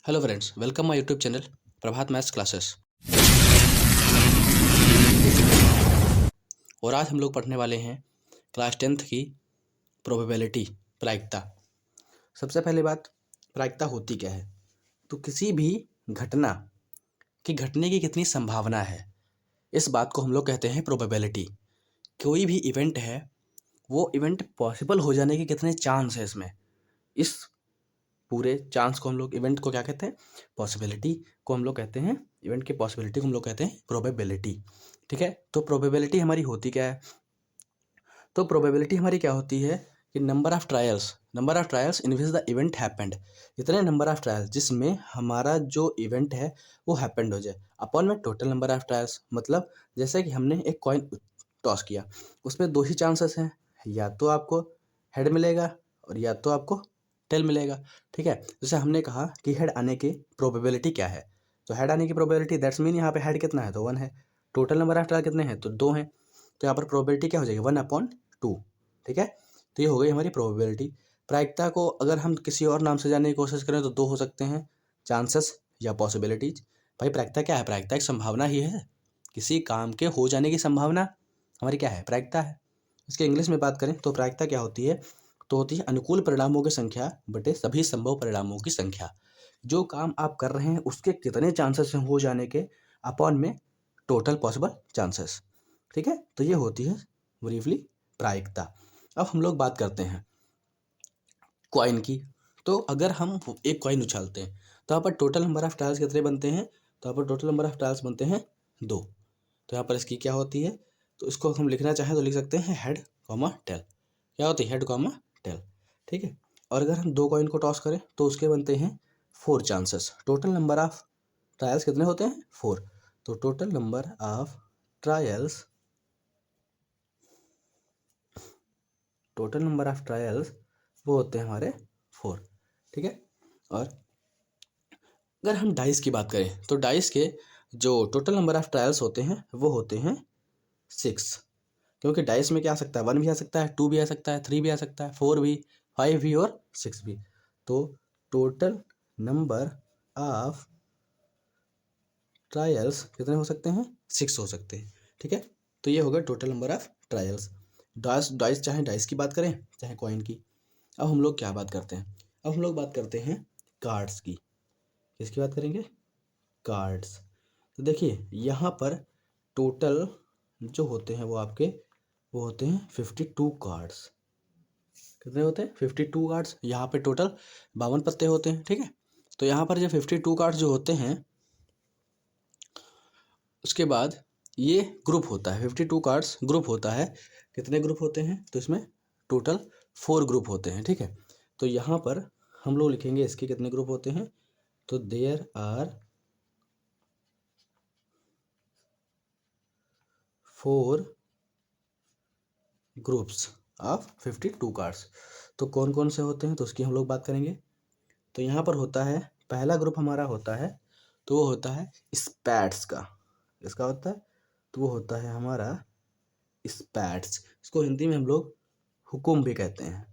Hello friends, welcome my YouTube channel Prabhat maths classes. और आज हम लोग पढ़ने वाले हैं क्लास 10th की प्रोबेबिलिटी, प्रायिकता। सबसे पहली बात, प्रायिकता होती क्या है? तो किसी भी घटना की घटने की कितनी संभावना है, इस बात को हम लोग कहते हैं प्रोबेबिलिटी। कोई भी इवेंट है, वो इवेंट पॉसिबल हो जाने के कितने चांस है इसमें, इस पूरे चांस को हम लोग, इवेंट को क्या कहते हैं? पॉसिबिलिटी को हम लोग कहते हैं, इवेंट की पॉसिबिलिटी को हम लोग कहते हैं प्रोबेबिलिटी। ठीक है, तो प्रोबेबिलिटी हमारी होती क्या है? तो प्रोबेबिलिटी हमारी क्या होती है कि number of trials in which the event happened, इतने नंबर ऑफ ट्रायल्स जिसमें हमारा जो इवेंट है वो हैपेंड हो जाए, अपॉन में टोटल नंबर ऑफ ट्रायल्स। मतलब जैसे कि हमने एक कॉइन टॉस किया, उसमें दो ही चांसेस हैं, या तो आपको हेड मिलेगा और या तो आपको टेल मिलेगा। ठीक है, जैसे हमने कहा कि हेड आने की प्रोबेबिलिटी क्या है, तो हेड आने की प्रोबेबिलिटी दैट्स मीन यहाँ पे हेड कितना है, तो 1 है। टोटल नंबर ऑफ ट्रायल कितने हैं, तो 2 हैं। तो यहाँ पर प्रोबेबिलिटी क्या हो जाएगी, 1/2। ठीक है, तो ये हो गई हमारी प्रोबेबिलिटी। प्रायिकता को अगर हम किसी और नाम से जानने की कोशिश करें तो दो हो सकते हैं, चांसेस या पॉसिबिलिटीज। भाई प्रायिकता क्या है? प्रायिकता एक संभावना ही है, किसी काम के हो जाने की संभावना हमारी क्या है? प्रायिकता है। इसके इंग्लिश में बात करें तो प्रायिकता क्या होती है? तो होती है अनुकूल परिणामों की संख्या बटे सभी संभव परिणामों की संख्या। जो काम आप कर रहे हैं उसके कितने चांसेस हैं हो जाने के, अपॉन में टोटल पॉसिबल चांसेस। ठीक है, तो ये होती है ब्रीफली प्रायिकता। अब हम लोग बात करते हैं कॉइन की। तो अगर हम एक कॉइन उछालते हैं तो यहाँ पर टोटल नंबर ऑफ ट्रायल्स कितने बनते हैं? तो यहाँ पर टोटल नंबर ऑफ ट्रायल्स बनते हैं 2। तो यहाँ पर इसकी क्या होती है, तो इसको हम लिखना चाहें तो लिख सकते हैं हेड कॉमा टेल। क्या होती है? Head comma tail. ठीक है, और अगर हम दो कॉइन को टॉस करें तो उसके बनते हैं 4 chances. Total number of trials कितने होते हैं? 4। तो टोटल नंबर ऑफ ट्रायल्स वो होते हैं हमारे 4। ठीक है, और अगर हम डाइस की बात करें तो डाइस के जो टोटल नंबर ऑफ ट्रायल्स होते हैं वो होते हैं 6। क्योंकि डाइस में क्या आ सकता है? 1 भी आ सकता है, 2 भी आ सकता है, 3 भी आ सकता है, 4 भी, 5 भी और 6 भी। तो टोटल नंबर ऑफ ट्रायल्स कितने हो सकते हैं? 6 हो सकते हैं। ठीक है, तो ये हो गया total number of trials. Dice चाहे डाइस की बात करें चाहे कॉइन की। अब हम लोग क्या बात करते हैं? अब हम लोग बात करते हैं कार्ड्स की। किसकी बात करेंगे? कार्ड्स। तो देखिए यहाँ पर टोटल जो होते हैं वो होते हैं 52 कार्ड्स। कितने होते हैं? 52 कार्ड्स। यहाँ पे टोटल 52 पत्ते होते हैं। ठीक है, तो यहाँ पर जो 52 कार्ड्स जो होते हैं, उसके बाद ये ग्रुप होता है, 52 कार्ड्स ग्रुप होता है। कितने ग्रुप होते हैं? तो इसमें टोटल 4 ग्रुप होते हैं। ठीक है, तो यहाँ पर हम लोग लिखेंगे इसके कितने ग्रुप होते हैं, तो there are 4 groups of 52 cards. तो कौन कौन से होते हैं तो उसकी हम लोग बात करेंगे। तो यहाँ पर होता है, पहला ग्रुप हमारा होता है तो वो होता है स्पैट्स का। इसका होता है, तो वो होता है हमारा स्पैट्स। इसको हिंदी में हम लोग हुकुम भी कहते हैं।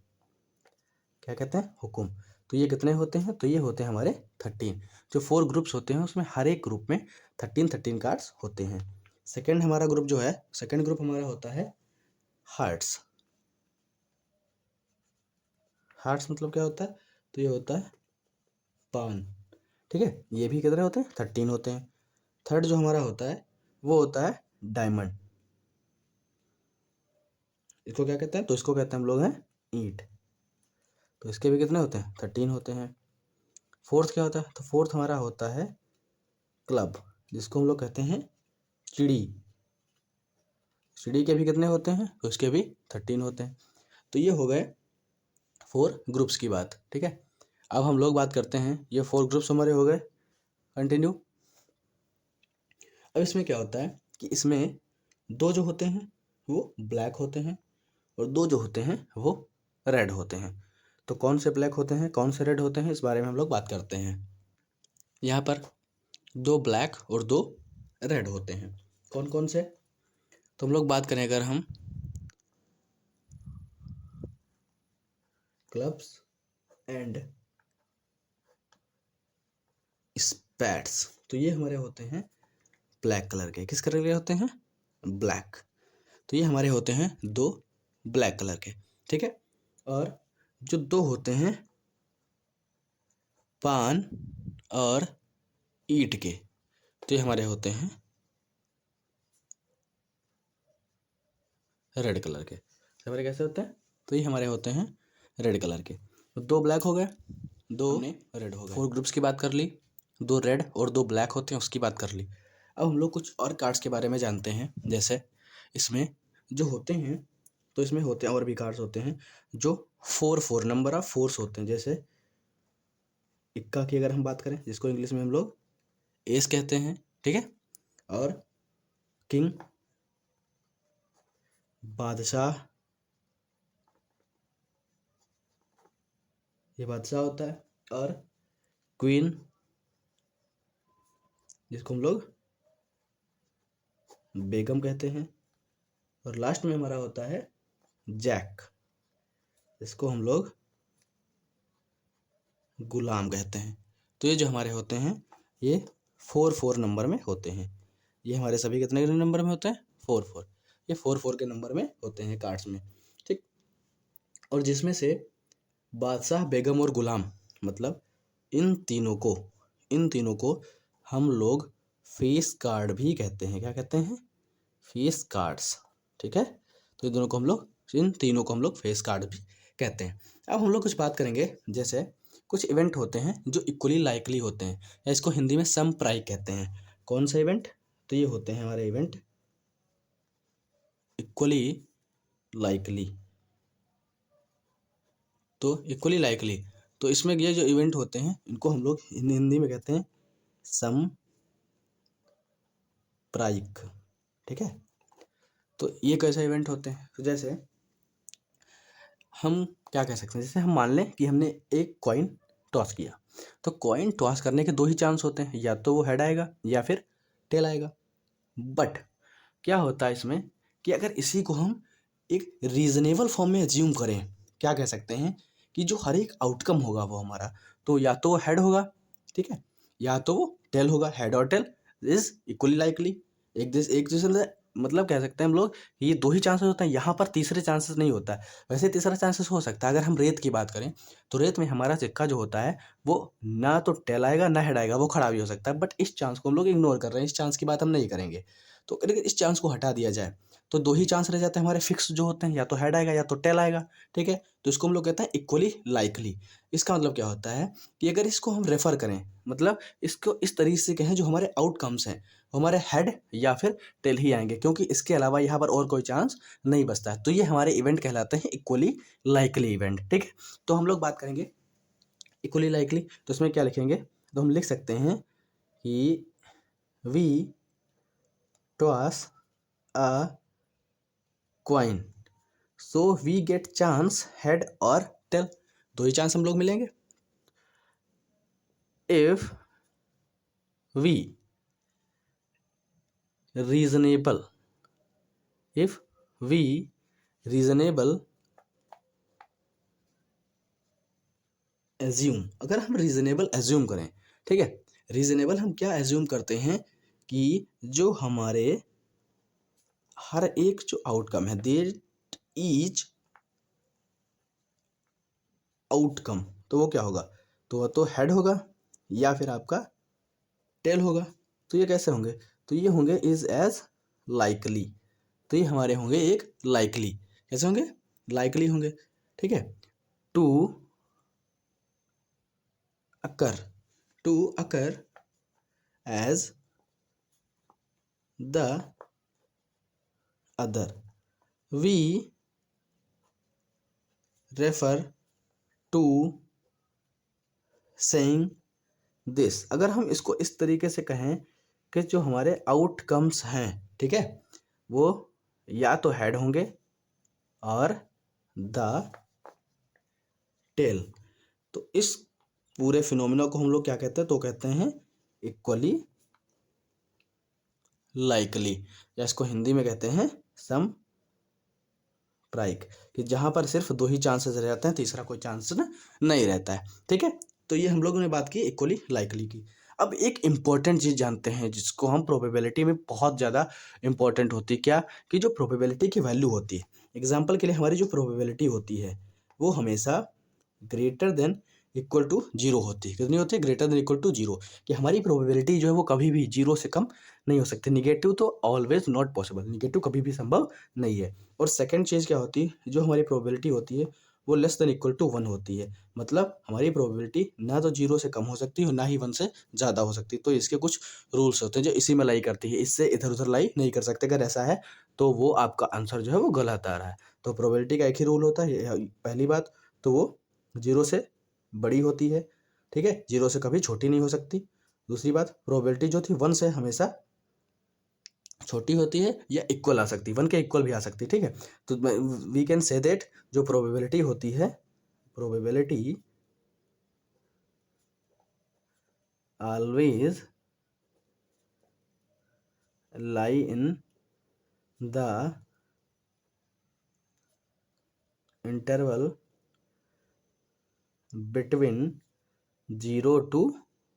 क्या कहते हैं? हुकुम। तो ये कितने होते हैं? तो ये होते हैं हमारे 13। जो 4 ग्रुप्स होते हैं उसमें हर एक ग्रुप में 13 कार्ड्स होते हैं। सेकेंड हमारा ग्रुप जो है, सेकेंड ग्रुप हमारा होता है हार्ट्स। हार्ट्स मतलब क्या होता है? तो ये होता है पान। ठीक है, ये भी कितने होते हैं? 13 होते हैं। थर्ड जो हमारा होता है वो होता है डायमंड। इसको क्या कहते हैं? तो इसको कहते हैं हम लोग हैं ईंट। तो इसके भी कितने होते हैं? 13 होते हैं। फोर्थ क्या होता है? तो फोर्थ हमारा होता है क्लब, जिसको हम लोग कहते हैं चिड़ी। चिड़ी के भी कितने होते हैं? तो इसके भी 13 होते हैं। तो ये हो गए 4 ग्रुप्स की बात। ठीक है, अब हम लोग बात करते हैं, ये 4 ग्रुप्स हमारे हो गए। कंटिन्यू। अब इसमें क्या होता है कि इसमें दो जो होते हैं वो ब्लैक होते हैं और दो जो होते हैं वो रेड होते हैं। तो कौन से ब्लैक होते हैं, कौन से रेड होते हैं, इस बारे में हम लोग बात करते हैं। यहाँ पर दो ब्लैक और दो रेड होते हैं। कौन कौन से? तो हम लोग बात करें अगर हम क्लब्स एंड पैड्स। तो ये हमारे होते हैं ब्लैक कलर के। किस कलर के होते हैं? ब्लैक। तो ये हमारे होते हैं दो ब्लैक कलर के, ठीक है। और जो दो होते हैं पान और ईंट के, तो ये हमारे होते हैं रेड कलर के। तो हमारे कैसे होते हैं? तो ये हमारे होते हैं रेड कलर के। तो दो ब्लैक हो गए, दो रेड हो गए। 4 ग्रुप्स की बात कर ली, दो रेड और दो ब्लैक होते हैं उसकी बात कर ली। अब हम लोग कुछ और कार्ड्स के बारे में जानते हैं। जैसे इसमें जो होते हैं, तो इसमें होते हैं और भी कार्ड्स होते हैं जो 4 नंबर ऑफ फोर्स होते हैं। जैसे इक्का की अगर हम बात करें, जिसको इंग्लिश में हम लोग एस कहते हैं, ठीक है। और किंग, बादशाह, ये बादशाह होता है। और क्वीन, जिसको हम लोग बेगम कहते हैं। और लास्ट में हमारा होता है जैक, इसको हम लोग गुलाम कहते हैं। तो ये जो हमारे होते हैं ये 4 नंबर में होते हैं। ये हमारे सभी कितने नंबर में होते हैं? 4। ये 4 के नंबर में होते हैं कार्ड्स में, ठीक। और जिसमें से बादशाह, बेगम और गुलाम, मतलब इन तीनों को हम लोग फेस कार्ड भी कहते हैं। क्या कहते हैं? फेस कार्ड्स, ठीक है। तो इन तीनों को हम लोग फेस कार्ड भी कहते हैं। अब हम लोग कुछ बात करेंगे, जैसे कुछ इवेंट होते हैं जो इक्वली लाइकली होते हैं, या इसको हिंदी में समप्रायिक कहते हैं। कौन सा इवेंट? तो ये होते हैं हमारे इवेंट इक्वली लाइकली। तो इक्वली लाइकली, तो इसमें ये जो इवेंट होते हैं इनको हम लोग हिंदी में कहते हैं समप्रायिक, ठीक है। तो ये कैसे इवेंट होते हैं? तो जैसे हम क्या कह सकते हैं, जैसे हम मान लें कि हमने एक कॉइन टॉस किया, तो कॉइन टॉस करने के दो ही चांस होते हैं, या तो वो हेड आएगा या फिर टेल आएगा। बट क्या होता है इसमें कि अगर इसी को हम एक रीजनेबल फॉर्म में एज्यूम करें, क्या कह सकते हैं कि जो हर एक आउटकम होगा वो हमारा, तो या तो वो हेड होगा, ठीक है, या तो वो टेल होगा। हेड और टेल इज इक्वली लाइकली, एक दूसरे से, मतलब कह सकते हैं हम लोग ये दो ही चांसेस होते हैं, यहाँ पर तीसरे चांसेस नहीं होता है। वैसे तीसरा चांसेस हो सकता है। अगर हम रेत की बात करें तो रेत में हमारा सिक्का जो होता है वो ना तो टेल आएगा ना हेड आएगा, वो खड़ा भी हो सकता है। बट इस चांस को हम लोग इग्नोर कर रहे हैं, इस चांस की बात हम नहीं करेंगे। तो अगर इस चांस को हटा दिया जाए तो दो ही चांस रह जाते हैं हमारे फिक्स जो होते हैं, या तो हेड आएगा या तो टेल आएगा, ठीक है। तो इसको हम लोग कहते हैं इक्वली लाइकली। इसका मतलब क्या होता है कि अगर इसको हम रेफर करें, मतलब इसको इस तरीके से कहें, जो हमारे आउटकम्स हैं हमारे हेड या फिर टेल ही आएंगे, क्योंकि इसके अलावा यहाँ पर और कोई चांस नहीं बचता है। तो ये हमारे इवेंट कहलाते हैं इक्वली लाइकली इवेंट, ठीक है। तो हम लोग बात करेंगे इक्वली लाइकली, तो इसमें क्या लिखेंगे? तो हम लिख सकते हैं कि we toss a coin so we get chance head और टेल, दो ही चांस हम लोग मिलेंगे। If we reasonable if we reasonable assume, अगर हम रीजनेबल एज्यूम करें, ठीक है। रीजनेबल हम क्या एज्यूम करते हैं कि जो हमारे हर एक जो आउटकम है, देयर इज आउटकम, तो वो क्या होगा? तो वह तो हेड होगा या फिर आपका टेल होगा। तो ये कैसे होंगे? तो ये होंगे इज एज लाइकली। तो ये हमारे होंगे एक लाइकली। कैसे होंगे? लाइकली होंगे, ठीक है। To occur as the other, we refer to saying this. अगर हम इसको इस तरीके से कहें कि जो हमारे आउटकम्स हैं, ठीक है, वो या तो हेड होंगे और द टेल, तो इस पूरे फिनोमिना को हम लोग क्या कहते हैं? तो कहते हैं इक्वली लाइकली, या इसको हिंदी में कहते हैं सम प्राइक, कि जहां पर सिर्फ दो ही चांसेस रहते हैं, तीसरा कोई चांस नहीं रहता है, ठीक है। तो ये हम लोगों ने बात की इक्वली लाइकली की। अब एक इम्पॉर्टेंट चीज़ जानते हैं जिसको हम प्रोबेबिलिटी में बहुत ज़्यादा इम्पॉर्टेंट होती है, क्या कि जो प्रोबेबिलिटी की वैल्यू होती है, एग्जाम्पल के लिए हमारी जो प्रोबेबिलिटी होती है वो हमेशा greater than equal to zero होती है। कितनी होती है? Greater than equal to zero, कि हमारी प्रोबेबिलिटी जो है वो कभी भी जीरो से कम नहीं हो सकती। निगेटिव तो ऑलवेज नॉट पॉसिबल, निगेटिव कभी भी संभव नहीं है। और सेकंड चीज़ क्या होती है, जो हमारी प्रोबेबिलिटी होती है वो less than equal to one होती है। मतलब हमारी प्रोबेबिलिटी ना तो जीरो से कम हो सकती है और ना ही वन से ज़्यादा हो सकती है। तो इसके कुछ रूल्स होते हैं जो इसी में लाई करती है, इससे इधर उधर लाई नहीं कर सकते। अगर ऐसा है तो वो आपका आंसर जो है वो गलत आ रहा है। तो प्रोबेबिलिटी का एक ही रूल होता है, पहली बात तो वो जीरो से बड़ी होती है, ठीक है, जीरो से कभी छोटी नहीं हो सकती। दूसरी बात, प्रोबेबिलिटी जो थी वन से हमेशा छोटी होती है या इक्वल आ सकती है, वन के इक्वल भी आ सकती है, ठीक है। तो वी कैन से दैट जो प्रोबेबिलिटी होती है, probability always lie in the interval between zero to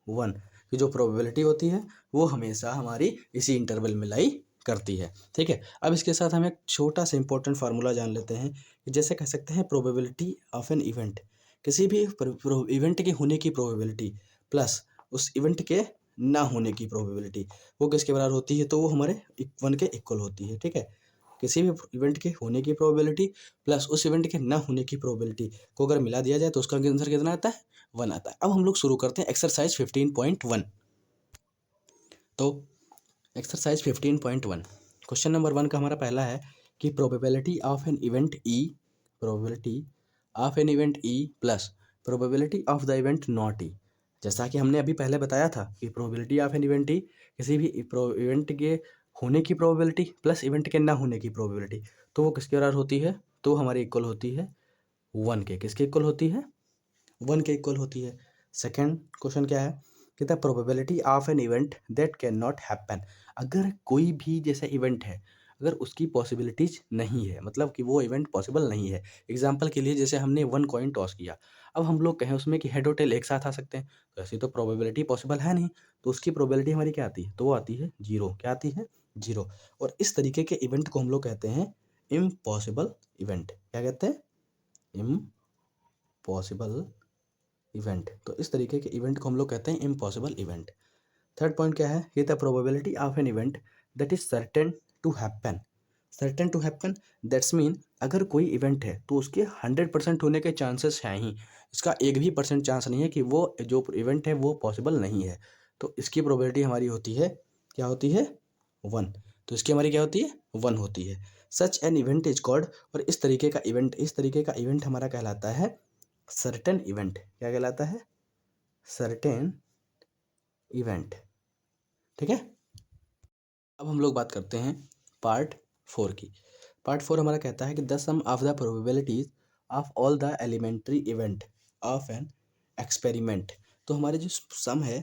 one, की जो प्रोबेबिलिटी होती है वो हमेशा हमारी इसी इंटरवल में लाई करती है, ठीक है। अब इसके साथ हम एक छोटा सा इंपॉर्टेंट फार्मूला जान लेते हैं कि जैसे कह सकते हैं प्रोबेबिलिटी ऑफ एन इवेंट, किसी भी इवेंट के होने की प्रोबेबिलिटी प्लस उस इवेंट के ना होने की प्रोबेबिलिटी, वो किसके बराबर होती है? तो वो हमारे वन के इक्वल होती है, ठीक है। किसी भी इवेंट के होने की प्रोबेबिलिटी प्लस उस इवेंट के ना होने की प्रोबेबिलिटी को अगर मिला दिया जाए तो उसका आंसर कितना आता है? वन आता है। अब हम लोग शुरू करते हैं एक्सरसाइज 15.1। तो एक्सरसाइज 15.1 क्वेश्चन नंबर वन का हमारा पहला है कि probability of an event E, probability of an event E plus probability of the event not E. जैसा कि हमने अभी पहले बताया था कि probability of an event E, किसी भी इवेंट के होने की प्रोबेबिलिटी प्लस इवेंट के ना होने की प्रोबेबिलिटी, तो वो किसके बराबर होती है? तो हमारी इक्वल होती है वन के। किसके इक्वल होती है? वन के इक्वल होती है। सेकेंड क्वेश्चन क्या है कि the probability of an event that can not happen, अगर कोई भी जैसा इवेंट है अगर उसकी पॉसिबिलिटीज नहीं है, मतलब कि वो इवेंट पॉसिबल नहीं है। एग्जाम्पल के लिए जैसे हमने वन कॉइन टॉस किया, अब हम लोग कहें उसमें कि हेड और टेल एक साथ आ सकते हैं, तो ऐसी तो प्रोबेबिलिटी पॉसिबल है नहीं, तो उसकी प्रोबेबिलिटी हमारी क्या आती है? तो वो आती है जीरो। क्या आती है? जीरो। और इस तरीके के इवेंट को हम लोग कहते हैं इम्पॉसिबल इवेंट। क्या कहते हैं? Impossible event. तो इस तरीके के इवेंट को हम लोग कहते हैं इम्पॉसिबल इवेंट। थर्ड पॉइंट क्या है? ये the probability of an event that is certain to happen. Certain to happen that's mean अगर कोई इवेंट है तो उसके 100% होने के चांसेस हैं ही, इसका एक भी परसेंट चांस नहीं है कि वो जो इवेंट है वो पॉसिबल नहीं है। तो इसकी प्रोबेबिलिटी हमारी होती है, क्या होती है? वन। तो इसकी हमारी क्या होती है? वन होती है। Such an event is called, और इस तरीके का इवेंट, इस तरीके का इवेंट हमारा कहलाता है सर्टेन इवेंट। क्या कहलाता है? सर्टेन इवेंट, ठीक है। अब हम लोग बात करते हैं पार्ट फोर की। पार्ट फोर हमारा कहता है कि the sum of the probabilities of all the elementary event of an experiment. तो हमारे जो सम है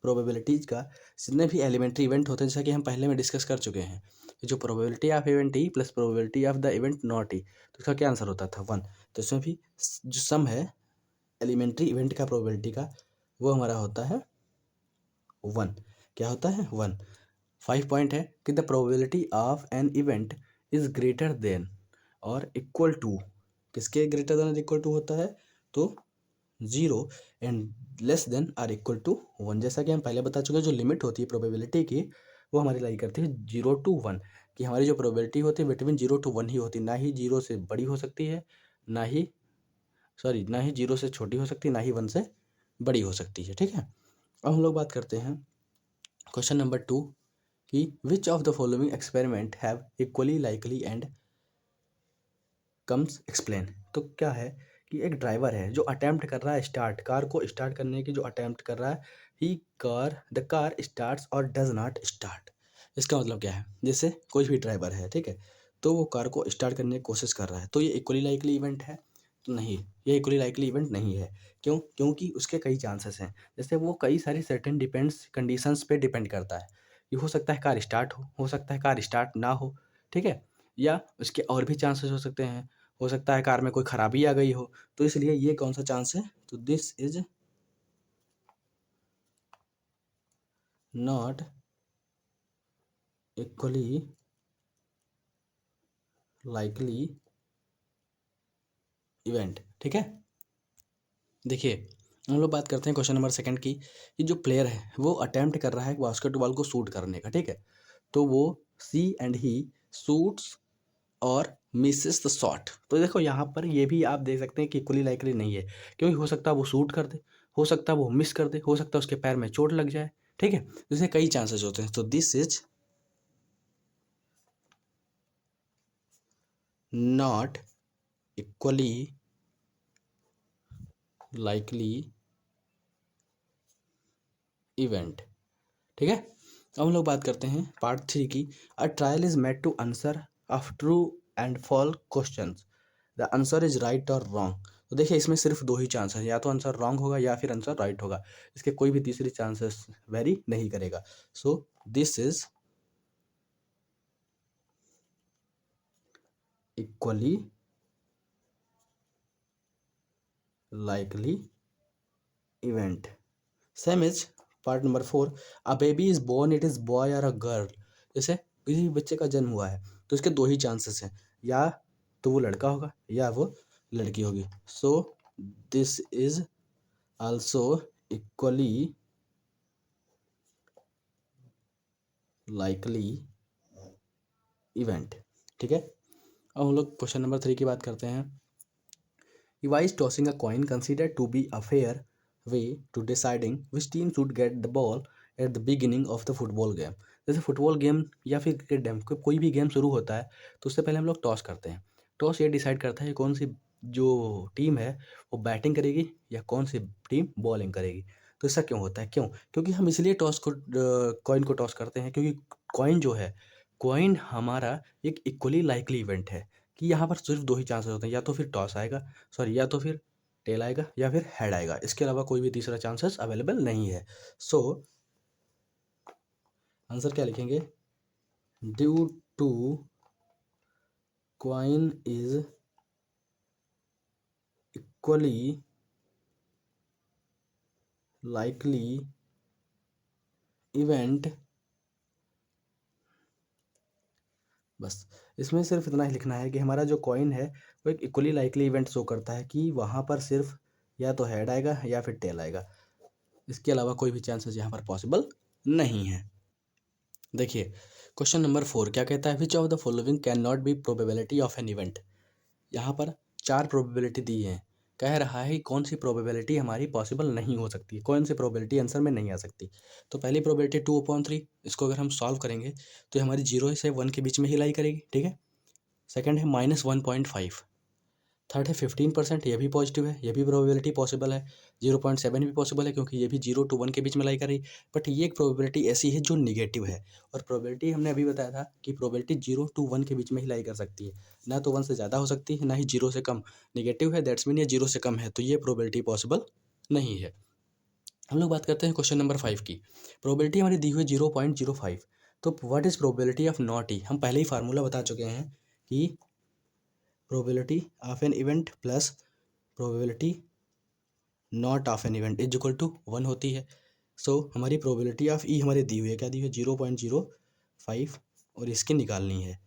प्रोबेबिलिटीज का, जितने भी एलिमेंट्री इवेंट होते हैं, जैसा कि हम पहले में डिस्कस कर चुके हैं, कि जो probability of event E plus probability of the event not E, तो इसका क्या आंसर होता था? वन। तो इसमें भी जो सम है एलिमेंट्री इवेंट का प्रोबेबिलिटी का, वो हमारा होता है वन। क्या होता है? वन। फाइव पॉइंट है कि the probability of an event is greater than और इक्वल टू, किसके ग्रेटर देन और इक्वल टू होता है? तो zero and less than or equal to one. जैसा कि हम पहले बता चुके हैं, जो लिमिट होती है प्रोबेबिलिटी की वो हमारी लाई करती है जीरो टू वन, कि हमारी जो प्रोबेबिलिटी होती है बिटवीन जीरो टू वन ही होती है, ना ही जीरो से बड़ी हो सकती है, ना ही ना ही जीरो से छोटी हो सकती है, ना ही वन से बड़ी हो सकती है, ठीक है। अब हम लोग बात करते हैं क्वेश्चन नंबर टू कि which of the following experiment have equally likely and comes explain. तो क्या है कि एक ड्राइवर है जो अटेम्प्ट कर रहा है स्टार्ट, कार को स्टार्ट करने की जो अटेम्प्ट कर रहा है, ही द कार स्टार्ट्स और डज नॉट स्टार्ट। इसका मतलब क्या है? जैसे कोई भी ड्राइवर है, ठीक है, तो वो कार को स्टार्ट करने की कोशिश कर रहा है, तो ये इक्वली लाइकली इवेंट है? तो नहीं, ये इक्वली लाइकली इवेंट नहीं है। क्यों? क्योंकि उसके कई चांसेस हैं, जैसे वो कई सारी सर्टेन डिपेंड्स कंडीशंस पे डिपेंड करता है। ये हो सकता है कार स्टार्ट हो सकता है कार स्टार्ट ना हो, ठीक है, या उसके और भी चांसेस हो सकते हैं, हो सकता है कार में कोई खराबी आ गई हो। तो इसलिए ये कौन सा चांस है? तो this is not equally likely event. ठीक है, देखिए हम लोग बात करते हैं क्वेश्चन नंबर सेकंड की कि जो प्लेयर है वो अटेम्प्ट कर रहा है बास्केटबॉल को शूट करने का। ठीक है, तो वो सी एंड ही शूट्स और मिसेस द शॉट। तो देखो यहाँ पर ये भी आप देख सकते हैं कि इक्वली लाइकली नहीं है, क्योंकि हो सकता है वो शूट कर दे, हो सकता है वो मिस कर दे, हो सकता है उसके पैर में चोट लग जाए। ठीक है, इसमें कई चांसेस होते हैं। तो this is not equally likely event. ठीक है, अब हम लोग बात करते हैं पार्ट 3 की। A trial is made to answer of true and false questions, the answer is right और रॉन्ग। तो देखिए इसमें सिर्फ दो ही चांस है, या तो आंसर रॉन्ग होगा या फिर आंसर राइट होगा, इसके कोई भी तीसरी चांसेस वेरी नहीं करेगा। So this is equally likely event. Same is part number 4। A baby is born, it is boy और अ गर्ल। जैसे किसी बच्चे का जन्म हुआ है तो इसके दो ही चांसेस हैं, या तो वो लड़का होगा या वो लड़की होगी। सो this is also equally likely event. ठीक है, अब हम लोग क्वेश्चन नंबर 3 की बात करते हैं। Why is tossing a coin considered to be a fair way to deciding which team should get the ball at the beginning of the football game? जैसे फुटबॉल गेम या फिर क्रिकेट गेम, कोई भी game शुरू होता है तो उससे पहले हम लोग टॉस करते हैं। टॉस ये डिसाइड करता है कौन सी जो टीम है वो बैटिंग करेगी या कौन सी टीम बॉलिंग करेगी। तो ऐसा क्यों होता है, क्यों? क्योंकि हम इसलिए टॉस को कॉइन को टॉस करते हैं क्योंकि कॉइन जो है, कॉइन हमारा एक इक्वली लाइकली इवेंट है कि यहाँ पर सिर्फ दो ही चांसेस होते हैं, या तो फिर टॉस आएगा, सॉरी या तो फिर टेल आएगा या फिर हेड आएगा, इसके अलावा कोई भी तीसरा चांसेस अवेलेबल नहीं है। सो आंसर क्या लिखेंगे? Due to coin is equally likely event. बस इसमें सिर्फ इतना ही लिखना है कि हमारा जो कॉइन है वो एक इक्वली लाइकली इवेंट शो करता है कि वहाँ पर सिर्फ या तो हेड आएगा या फिर टेल आएगा, इसके अलावा कोई भी चांसेस यहाँ पर पॉसिबल नहीं है। देखिए क्वेश्चन नंबर 4 क्या कहता है, which of the following can not be probability of an event. यहाँ पर 4 प्रोबेबिलिटी दी है, कह रहा है कि कौन सी प्रोबेबिलिटी हमारी पॉसिबल नहीं हो सकती, कौन सी प्रोबेबिलिटी आंसर में नहीं आ सकती। तो पहली प्रोबेबिलिटी 2/3, इसको अगर हम सॉल्व करेंगे तो ये हमारी 0 से 1 के बीच में ही लाई करेगी। ठीक है, सेकंड है -1.5, थर्ड है 15%, ये भी पॉजिटिव है, ये भी प्रोबेबिलिटी पॉसिबल है। 0.7 भी पॉसिबल है क्योंकि ये भी 0 to 1 के बीच में लाई कर रही। बट ये एक प्रोबेबिलिटी ऐसी है जो निगेटिव है, और प्रोबेबिलिटी हमने अभी बताया था कि प्रोबेबिलिटी 0 to 1 के बीच में ही लाई कर सकती है, ना तो 1 से ज़्यादा हो सकती है ना ही 0 से कम। निगेटिव है, दैट्स मीन ये 0 से कम है, तो ये प्रोबेबिलिटी पॉसिबल नहीं है। हम लोग बात करते हैं क्वेश्चन नंबर 5 की। प्रोबेबिलिटी हमारी दी हुई 0.05, तो what is probability of not E. हम पहले ही फार्मूला बता चुके हैं कि probability of an event plus probability not of an event is equal to 1 होती है। सो हमारी प्रोबेबिलिटी ऑफ ई हमारी दी हुई है, क्या दी हुई है? 0.05, और इसकी निकालनी है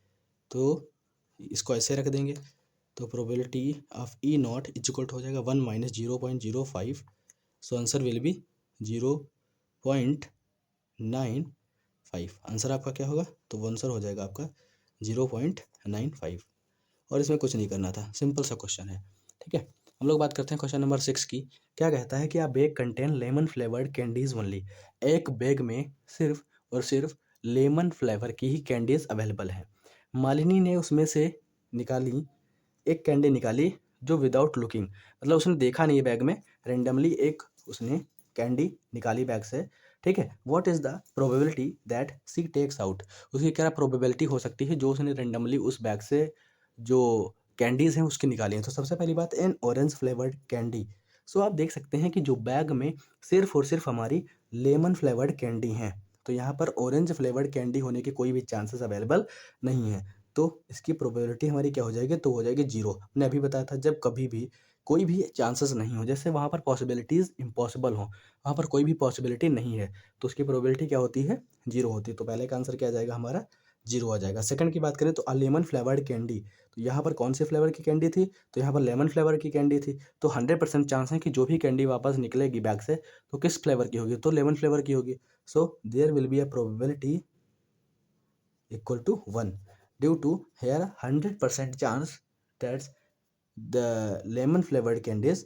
तो इसको ऐसे रख देंगे। तो probability of E not is equal हो जाएगा 1 minus 0.05। So answer will be 0.95। Answer आपका क्या होगा? तो वो आंसर हो जाएगा आपका 0.95, और इसमें कुछ नहीं करना था, सिंपल सा क्वेश्चन है। ठीक है, हम लोग बात करते हैं क्वेश्चन नंबर 6 की। क्या कहता है कि a bag contain lemon flavoured candies only. एक बैग में सिर्फ और सिर्फ लेमन फ्लेवर की ही कैंडीज अवेलेबल है। मालिनी ने उसमें से निकाली एक कैंडी निकाली जो विदाउट लुकिंग, मतलब उसने देखा नहीं बैग में, रेंडमली एक उसने कैंडी निकाली बैग से। ठीक है, what is the probability that she takes out. उसकी क्या प्रोबेबिलिटी हो सकती है जो उसने रेंडमली उस बैग से जो कैंडीज़ हैं उसकी निकाली हैं। तो सबसे पहली बात, एन ऑरेंज फ्लेवर्ड कैंडी। सो आप देख सकते हैं कि जो बैग में सिर्फ और सिर्फ हमारी लेमन फ्लेवर्ड कैंडी हैं, तो यहाँ पर ऑरेंज फ्लेवर्ड कैंडी होने के कोई भी चांसेस अवेलेबल नहीं है। तो इसकी प्रोबेबिलिटी हमारी क्या हो जाएगी? तो हो जाएगी 0। मैंने अभी बताया था जब कभी भी कोई भी चांसेस नहीं हो, जैसे वहाँ पर पॉसिबिलिटीज़ इम्पॉसिबल हों, वहाँ पर कोई भी पॉसिबिलिटी नहीं है, तो उसकी प्रोबेबिलिटी क्या होती है? 0 होती है। तो पहले का आंसर क्या आ जाएगा हमारा? 0 आ जाएगा। सेकंड की बात करें तो लेमन फ्लेवर्ड कैंडी, तो यहाँ पर कौन से फ्लेवर की कैंडी थी? तो यहाँ पर लेमन फ्लेवर की कैंडी थी। तो 100% चांस है कि जो भी कैंडी वापस निकलेगी बैग से, तो किस फ्लेवर की होगी? तो लेमन फ्लेवर की होगी। So there will be a probability equal to 1 due to here 100% chance that the lemon flavored candy is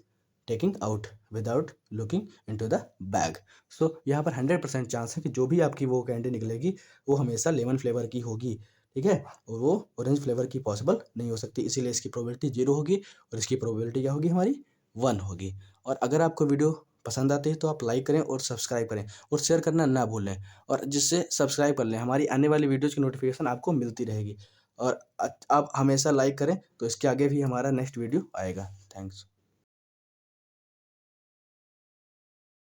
taking out without looking into the bag. So यहाँ पर 100% चांस है कि जो भी आपकी वो कैंडी निकलेगी वो हमेशा लेमन फ्लेवर की होगी, ठीक है, और वो ऑरेंज फ्लेवर की पॉसिबल नहीं हो सकती, इसीलिए इसकी प्रोबेबिलिटी 0 होगी और इसकी प्रोबेबिलिटी क्या होगी हमारी? 1 होगी। और अगर आपको वीडियो पसंद आती है तो आप लाइक करें और सब्सक्राइब करें और शेयर करना ना भूलें, और जिससे सब्सक्राइब कर लें, हमारी आने वाली वीडियोज़ की नोटिफिकेशन आपको मिलती रहेगी। और आप हमेशा लाइक करें तो इसके आगे भी हमारा नेक्स्ट वीडियो आएगा। थैंक्स।